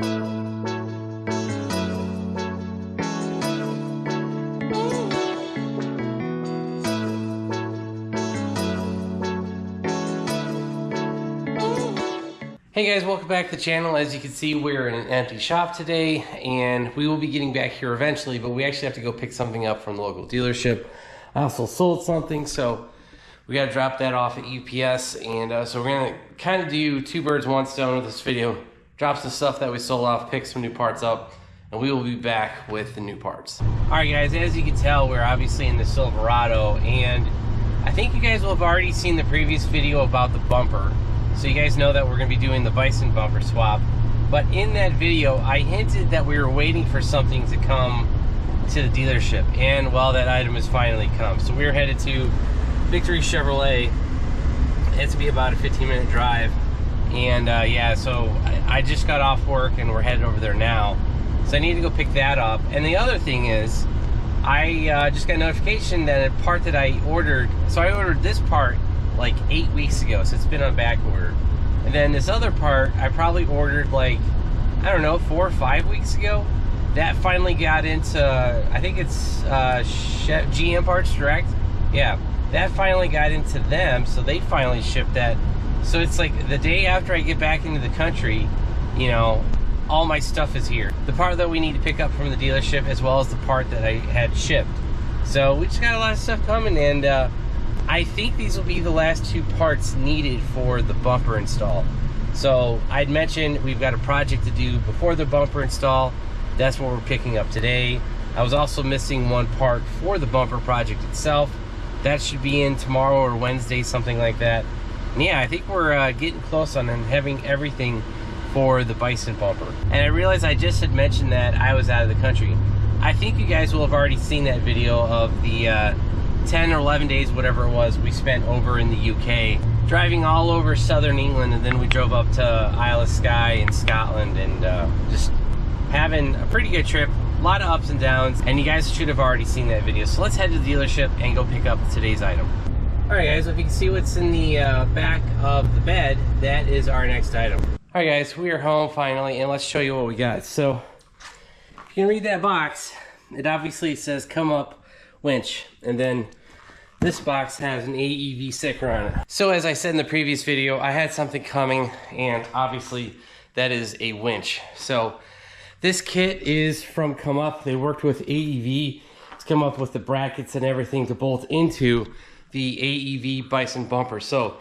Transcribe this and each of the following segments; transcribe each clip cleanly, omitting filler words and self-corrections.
Hey guys, welcome back to the channel. As you can see, we're in an empty shop today, and we will be getting back here eventually, but we actually have to go pick something up from the local dealership. I also sold something, so we got to drop that off at UPS, and so we're going to kind of do two birds, one stone with this video. Drop some stuff that we sold off, pick some new parts up, and we will be back with the new parts. Alright guys, as you can tell, we're obviously in the Silverado, and I think you guys will have already seen the previous video about the bumper. So you guys know that we're going to be doing the Bison bumper swap. But in that video, I hinted that we were waiting for something to come to the dealership. And, well, that item has finally come. So we're headed to Victory Chevrolet. It's to be about a 15-minute drive. And, yeah, so I just got off work and we're headed over there now. So I need to go pick that up. And the other thing is, I just got notification that a part that I ordered, so I ordered this part like 8 weeks ago, so it's been on back order. And then this other part I probably ordered like, I don't know, 4 or 5 weeks ago. That finally got into, I think it's GM Parts Direct. Yeah, that finally got into them, so they finally shipped that. So it's like the day after I get back into the country, you know, all my stuff is here. The part that we need to pick up from the dealership, as well as the part that I had shipped. So we just got a lot of stuff coming, and I think these will be the last two parts needed for the bumper install. So I'd mentioned we've got a project to do before the bumper install. That's what we're picking up today. I was also missing one part for the bumper project itself. That should be in tomorrow or Wednesday, something like that. And yeah, I think we're getting close on having everything for the Bison bumper. And I realized I just had mentioned that I was out of the country. I think you guys will have already seen that video of the 10 or 11 days, whatever it was, we spent over in the UK, driving all over southern England, and then we drove up to Isle of Skye in Scotland, and just having a pretty good trip. A lot of ups and downs, and you guys should have already seen that video. So let's head to the dealership and go pick up today's item. Alright guys, if you can see what's in the back of the bed, that is our next item. Alright guys, we are home finally, and let's show you what we got. So, if you can read that box, it obviously says come up winch, and then this box has an AEV sticker on it. So as I said in the previous video, I had something coming, and obviously that is a winch. So this kit is from Come Up. They worked with AEV to come up with the brackets and everything to bolt into the AEV Bison bumper. So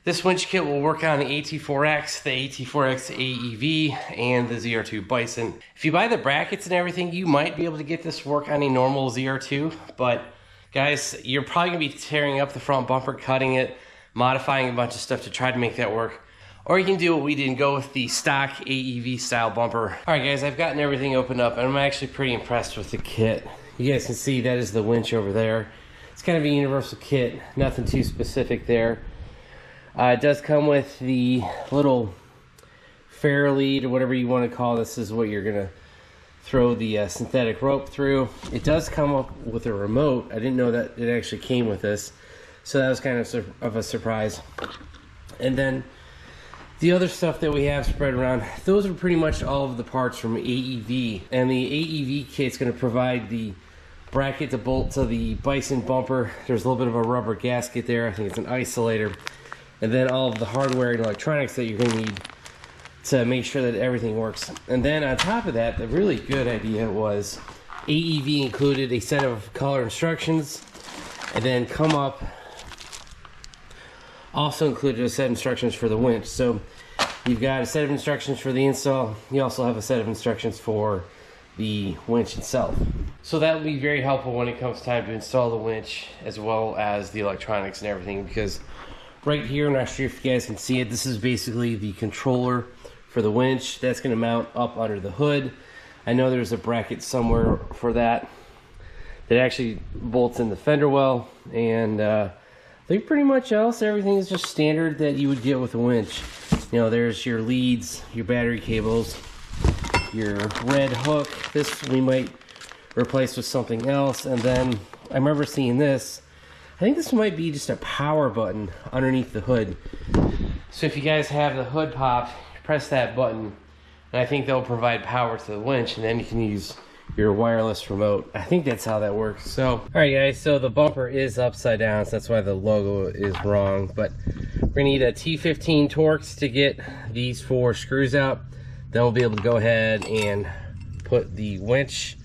this winch kit will work on the AT4X, the AT4X AEV, and the ZR2 Bison. If you buy the brackets and everything, you might be able to get this to work on a normal ZR2, but guys, you're probably gonna be tearing up the front bumper, cutting it, modifying a bunch of stuff to try to make that work. Or you can do what we did and go with the stock AEV style bumper. All right guys, I've gotten everything opened up, and I'm actually pretty impressed with the kit. You guys can see that is the winch over there. It's kind of a universal kit, nothing too specific there. It does come with the little fair lead, or whatever you want to call this. Is what you're going to throw the synthetic rope through. It does come up with a remote. I didn't know that it actually came with this, so that was kind of a surprise. And then the other stuff that we have spread around, those are pretty much all of the parts from AEV. And the AEV kit's going to provide the bracket to bolt to the Bison bumper. There's a little bit of a rubber gasket there. I think it's an isolator. And then all of the hardware and electronics that you're going to need to make sure that everything works. And then on top of that, the really good idea was AEV included a set of color instructions, and then Come Up also included a set of instructions for the winch. So you've got a set of instructions for the install. You also have a set of instructions for the winch itself. So that will be very helpful when it comes time to install the winch, as well as the electronics and everything, because right here, I'm not sure if you guys can see it, this is basically the controller for the winch. That's going to mount up under the hood. I know there's a bracket somewhere for that actually bolts in the fender well, and I think pretty much else, everything is just standard that you would get with a winch. You know, there's your leads, your battery cables, your red hook. This we might replace with something else. And then I remember seeing this. I think this might be just a power button underneath the hood. So if you guys have the hood popped, press that button, and I think they'll provide power to the winch, and then you can use your wireless remote. I think that's how that works. So, all right guys, so the bumper is upside down, so that's why the logo is wrong, but we're gonna need a T15 Torx to get these 4 screws out. Then we'll be able to go ahead and put the winch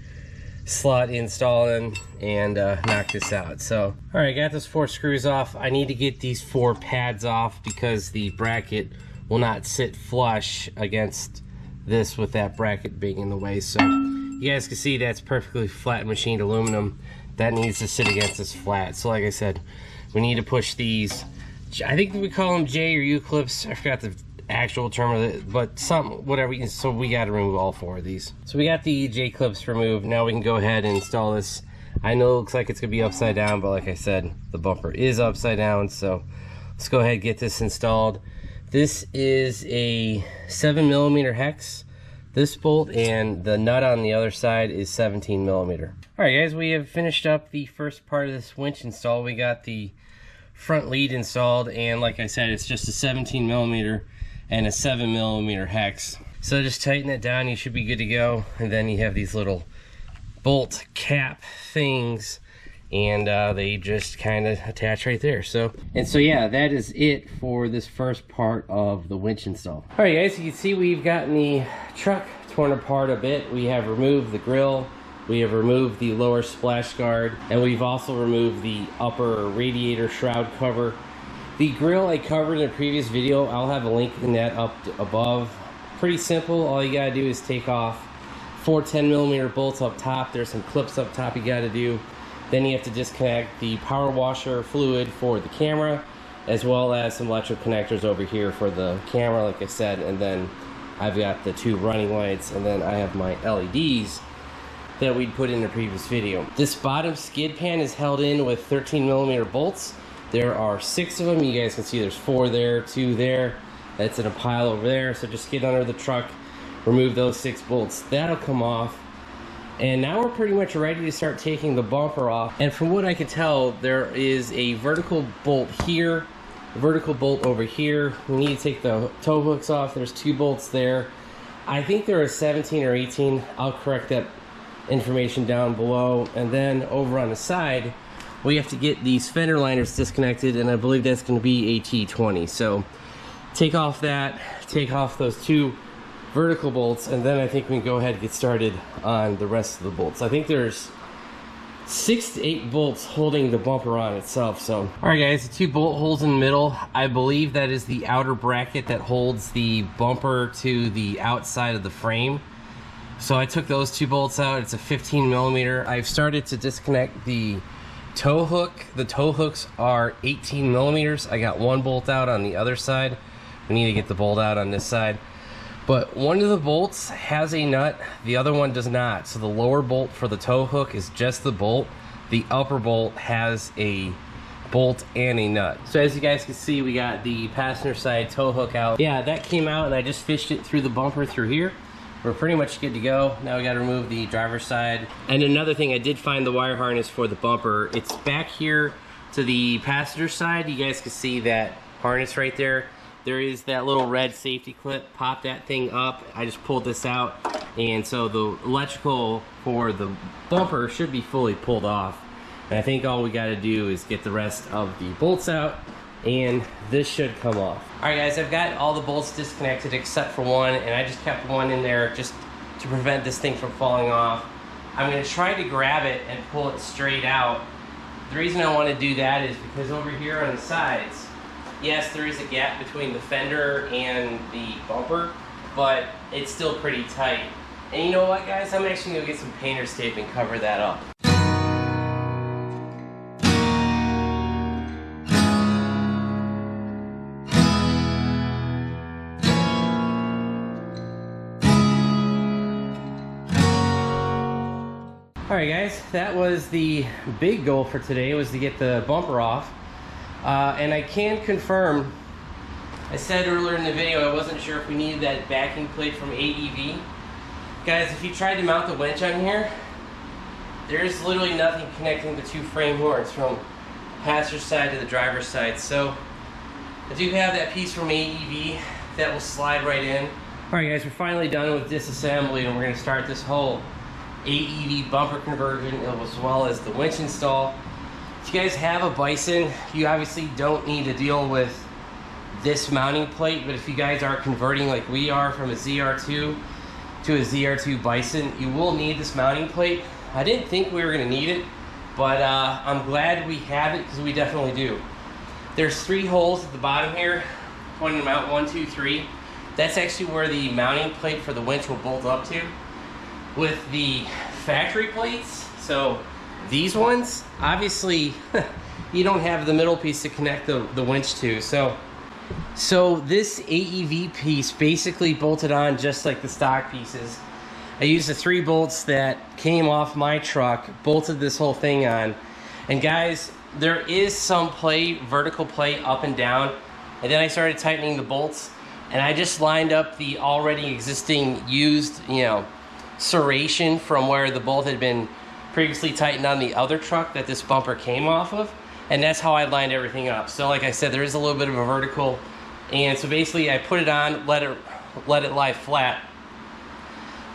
slot install in and knock this out. So, all right, I got those 4 screws off. I need to get these 4 pads off because the bracket will not sit flush against this with that bracket being in the way. So you guys can see that's perfectly flat machined aluminum. That needs to sit against this flat. So like I said, we need to push these, I think we call them J or U clips. I forgot the actual term of it, but whatever. So we got to remove all 4 of these. So we got the J clips removed. Now we can go ahead and install this. I know it looks like it's gonna be upside down, but like I said, the bumper is upside down. So let's go ahead and get this installed. This is a 7mm hex, this bolt, and the nut on the other side is 17mm. All right guys, we have finished up the first part of this winch install. We got the front lead installed, and like I said, it's just a 17mm and a 7mm hex. So just tighten it down, you should be good to go. And then you have these little bolt cap things, and they just kind of attach right there. So yeah, that is it for this first part of the winch install. All right guys, you can see we've gotten the truck torn apart a bit. We have removed the grill, we have removed the lower splash guard, and we've also removed the upper radiator shroud cover. The grill I covered in a previous video. I'll have a link in that up above. Pretty simple. All you gotta do is take off 4 10mm bolts up top. There's some clips up top you gotta do. Then you have to disconnect the power washer fluid for the camera, as well as some electrical connectors over here for the camera, like I said. And then I've got the 2 running lights, and then I have my LEDs that we'd put in the previous video. This bottom skid pan is held in with 13mm bolts. There are 6 of them. You guys can see there's 4 there, 2 there. That's in a pile over there. So just get under the truck, remove those 6 bolts. That'll come off. And now we're pretty much ready to start taking the bumper off. And from what I can tell, there is a vertical bolt here, a vertical bolt over here. We need to take the tow hooks off. There's 2 bolts there. I think there are 17 or 18. I'll correct that information down below. And then over on the side, we have to get these fender liners disconnected, and I believe that's going to be AT20. So take off that, take off those 2 vertical bolts, and then I think we can go ahead and get started on the rest of the bolts. I think there's 6 to 8 bolts holding the bumper on itself. So all right guys, the 2 bolt holes in the middle, I believe that is the outer bracket that holds the bumper to the outside of the frame. So I took those 2 bolts out. It's a 15mm. I've started to disconnect the tow hook. The tow hooks are 18mm. I got 1 bolt out on the other side. We need to get the bolt out on this side. But one of the bolts has a nut, the other one does not. So the lower bolt for the tow hook is just the bolt. The upper bolt has a bolt and a nut. So as you guys can see, we got the passenger side tow hook out. Yeah, that came out, and I just fished it through the bumper through here. We're pretty much good to go. Now we got to remove the driver's side. And another thing, I did find the wire harness for the bumper. It's back here to the passenger side. You guys can see that harness right there. There is that little red safety clip. Pop that thing up. I just pulled this out, and so the electrical for the bumper should be fully pulled off. And I think all we got to do is get the rest of the bolts out, and this should come off. All right guys, I've got all the bolts disconnected except for one, and I just kept one in there just to prevent this thing from falling off. I'm going to try to grab it and pull it straight out. The reason I want to do that is because over here on the sides, yes, there is a gap between the fender and the bumper, but it's still pretty tight. And you know what guys, I'm actually going to get some painter's tape and cover that up. Alright guys, that was the big goal for today, was to get the bumper off. And I can confirm, I said earlier in the video I wasn't sure if we needed that backing plate from AEV. Guys, if you tried to mount the winch on here, there's literally nothing connecting the 2 frame horns from the passenger side to the driver's side. So I do have that piece from AEV that will slide right in. Alright guys, we're finally done with disassembly and we're going to start this whole AEV bumper conversion as well as the winch install. If you guys have a Bison, you obviously don't need to deal with this mounting plate, but if you guys are converting like we are from a ZR2 to a ZR2 Bison, you will need this mounting plate. I didn't think we were going to need it, but I'm glad we have it because we definitely do. There's 3 holes at the bottom here, pointing them out, 1, 2, 3. That's actually where the mounting plate for the winch will bolt up to. With the factory plates, so these ones, obviously you don't have the middle piece to connect the winch to. So this AEV piece basically bolted on just like the stock pieces. I used the 3 bolts that came off my truck, bolted this whole thing on. And guys, there is some play, vertical play up and down. And then I started tightening the bolts. And I just lined up the already existing used, serration from where the bolt had been previously tightened on the other truck that this bumper came off of. And that's how I lined everything up. So like I said, there is a little bit of a vertical. And so basically I put it on, let it lie flat.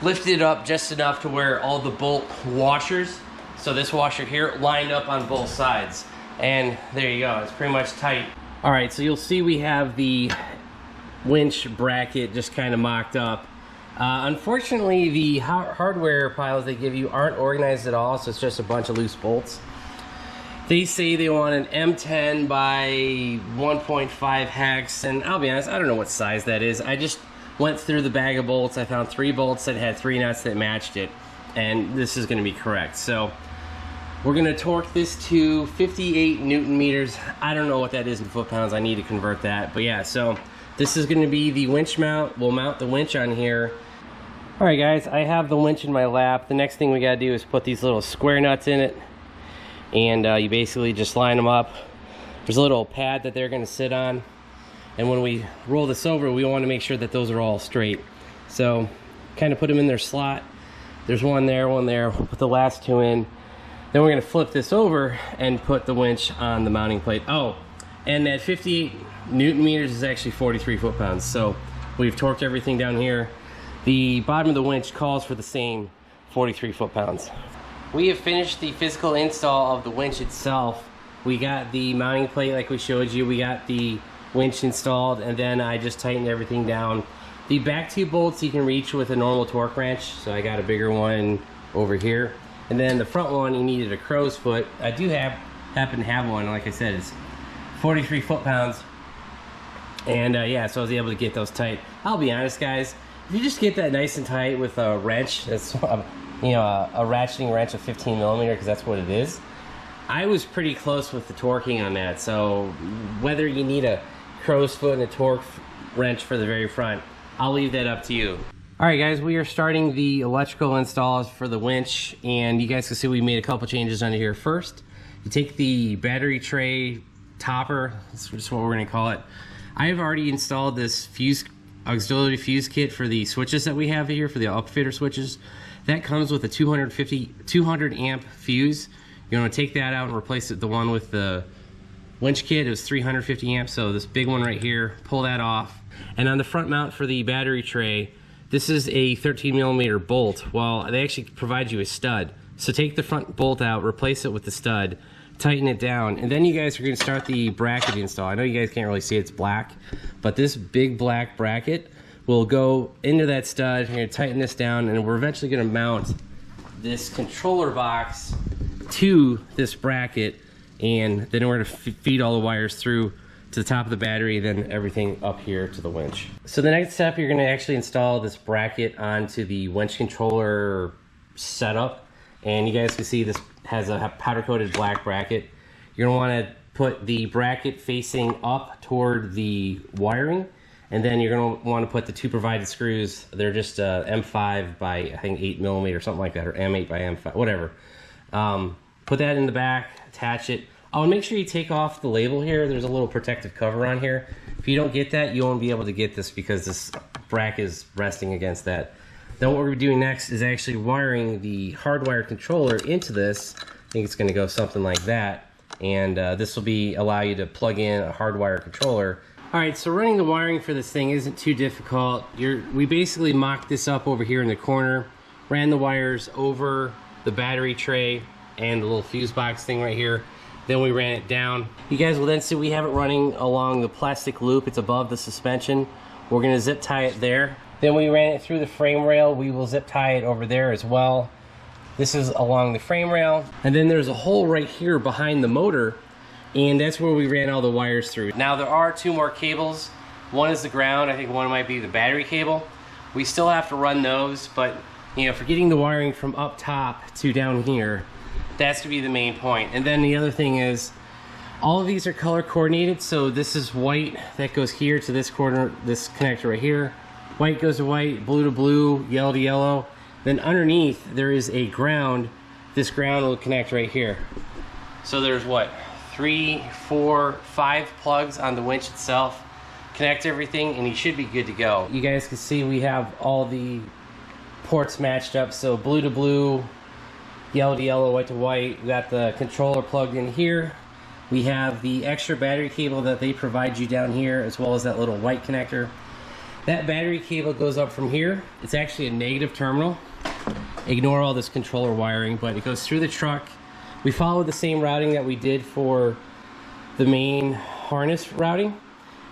Lifted it up just enough to where all the bolt washers, so this washer here, lined up on both sides. And there you go, it's pretty much tight. All right, so you'll see we have the winch bracket just kind of mocked up. Unfortunately, the hardware piles they give you aren't organized at all, so it's just a bunch of loose bolts. They say they want an M10 by 1.5 hex, and I'll be honest, I don't know what size that is. I just went through the bag of bolts. I found 3 bolts that had 3 nuts that matched it, and this is going to be correct. So we're going to torque this to 58 Newton meters. I don't know what that is in foot-pounds. I need to convert that, but yeah, so this is going to be the winch mount. We'll mount the winch on here. All right, guys, I have the winch in my lap. The next thing we got to do is put these little square nuts in it, and you basically just line them up. There's a little pad that they're going to sit on, and when we roll this over, we want to make sure that those are all straight. So kind of put them in their slot. There's one there, we'll put the last 2 in. Then we're going to flip this over and put the winch on the mounting plate. Oh, and that 58 Newton meters is actually 43 foot-pounds. So we've torqued everything down here. The bottom of the winch calls for the same 43 foot-pounds. We have finished the physical install of the winch itself. We got the mounting plate like we showed you. We got the winch installed, and then I just tightened everything down. The back 2 bolts you can reach with a normal torque wrench, so I got a bigger one over here. And then the front one, you needed a crow's foot. I do happen to have one. Like I said, it's 43 foot-pounds. And yeah, so I was able to get those tight. I'll be honest, guys, if you just get that nice and tight with a wrench, that's a ratcheting wrench of 15 millimeter, because that's what it is. I was pretty close with the torquing on that. So whether you need a crow's foot and a torque wrench for the very front, I'll leave that up to you. All right, guys, we are starting the electrical installs for the winch, and you guys can see we made a couple changes under here. First, you take the battery tray topper, that's just what we're going to call it. I have already installed this auxiliary fuse kit for the switches that we have here, for the upfitter switches. That comes with a 200 amp fuse. You want to take that out and replace it, the one with the winch kit. It was 350 amps, so this big one right here, pull that off. And on the front mount for the battery tray, this is a 13 millimeter bolt. Well, they actually provide you a stud. So take the front bolt out, replace it with the stud, tighten it down, and then you guys are going to start the bracket install. I know you guys can't really see it's black, but this big black bracket will go into that stud. You're going to tighten this down, and we're eventually going to mount this controller box to this bracket, and then we're going to feed all the wires through to the top of the battery, then everything up here to the winch. So the next step, you're going to actually install this bracket onto the winch controller setup, and you guys can see this has a powder coated black bracket. You're going to want to put the bracket facing up toward the wiring, and then you're going to want to put the 2 provided screws. They're just M5 by I think 8 millimeter, something like that, or M8 by M5, whatever. Put that in the back, attach it. Oh, and make sure you take off the label here. There's a little protective cover on here. If you don't get that, you won't be able to get this because this bracket is resting against that. Then what we're doing next is actually wiring the hardwired controller into this. I think it's going to go something like that. And this will allow you to plug in a hardwired controller Alright, so running the wiring for this thing isn't too difficult. We basically mocked this up over here in the corner, ran the wires over the battery tray and the little fuse box thing right here. Then we ran it down. You guys will then see we have it running along the plastic loop. It's above the suspension. We're going to zip tie it there. Then we ran it through the frame rail. We will zip tie it over there as well. This is along the frame rail. And then there's a hole right here behind the motor, and that's where we ran all the wires through. Now there are two more cables. One is the ground. I think one might be the battery cable. We still have to run those, but you know, for getting the wiring from up top to down here, that's to be the main point. And then the other thing is, all of these are color coordinated. So this is white that goes here to this corner, this connector right here. White goes to white, blue to blue, yellow to yellow. Then underneath there is a ground. This ground will connect right here. So there's what, 3, 4, 5 plugs on the winch itself. Connect everything and you should be good to go. You guys can see we have all the ports matched up. So blue to blue, yellow to yellow, white to white. We got the controller plugged in here. We have the extra battery cable that they provide you down here, as well as that little white connector. That battery cable goes up from here. It's actually a negative terminal. Ignore all this controller wiring, but it goes through the truck. We follow the same routing that we did for the main harness routing.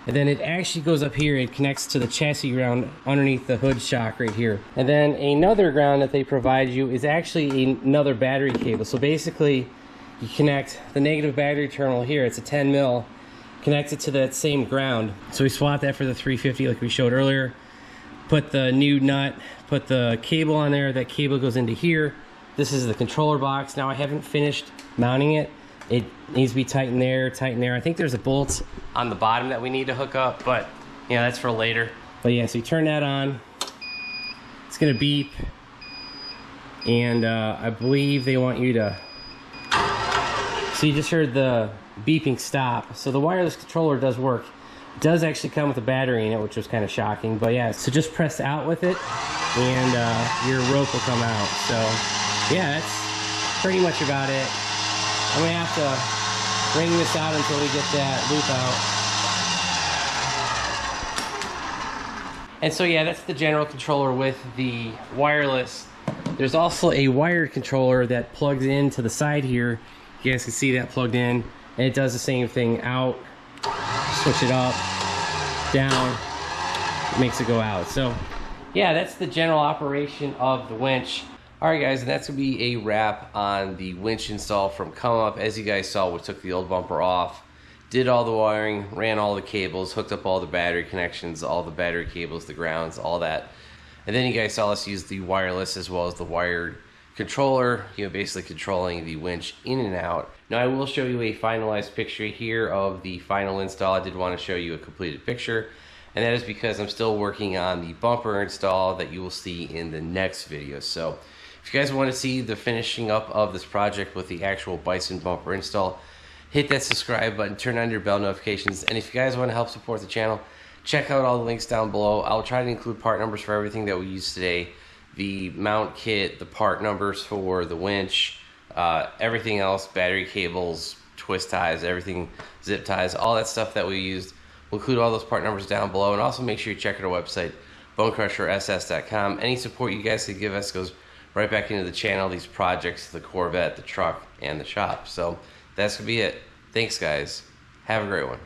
And then it actually goes up here. It connects to the chassis ground underneath the hood shock right here. And then another ground that they provide you is actually another battery cable. So basically, you connect the negative battery terminal here. It's a 10 mil. Connect it to that same ground. So we swapped that for the 350 like we showed earlier. Put the new nut, put the cable on there. That cable goes into here. This is the controller box. Now I haven't finished mounting it. It needs to be tightened there, tightened there. I think there's a bolt on the bottom that we need to hook up, but yeah, that's for later. But yeah, so you turn that on. It's gonna beep. And I believe they want you to... So you just heard the beeping stop. So the wireless controller does work. It does actually come with a battery in it, which was kind of shocking. But yeah, so just press out with it and your rope will come out. So yeah, that's pretty much about it. I'm gonna have to wring this out until we get that loop out. And so yeah, that's the general controller with the wireless. There's also a wired controller that plugs into the side here. You guys can see that plugged in, and it does the same thing. Out, switch it up, down, it makes it go out. So yeah, that's the general operation of the winch. Alright guys, and that's going to be a wrap on the winch install from Come Up. As you guys saw, we took the old bumper off, did all the wiring, ran all the cables, hooked up all the battery connections, all the battery cables, the grounds, all that. And then you guys saw us use the wireless as well as the wired controller, you know, basically controlling the winch in and out. Now I will show you a finalized picture here of the final install. I did want to show you a completed picture, and that is because I'm still working on the bumper install that you will see in the next video. So if you guys want to see the finishing up of this project with the actual Bison bumper install, hit that subscribe button, turn on your bell notifications, and if you guys want to help support the channel, check out all the links down below. I'll try to include part numbers for everything that we use today. The mount kit, the part numbers for the winch, everything else, battery cables, twist ties, everything, zip ties, all that stuff that we used. We'll include all those part numbers down below, and also make sure you check out our website, BonecrrusherSS.com. Any support you guys could give us goes right back into the channel, these projects, the Corvette, the truck, and the shop. So that's going to be it. Thanks, guys. Have a great one.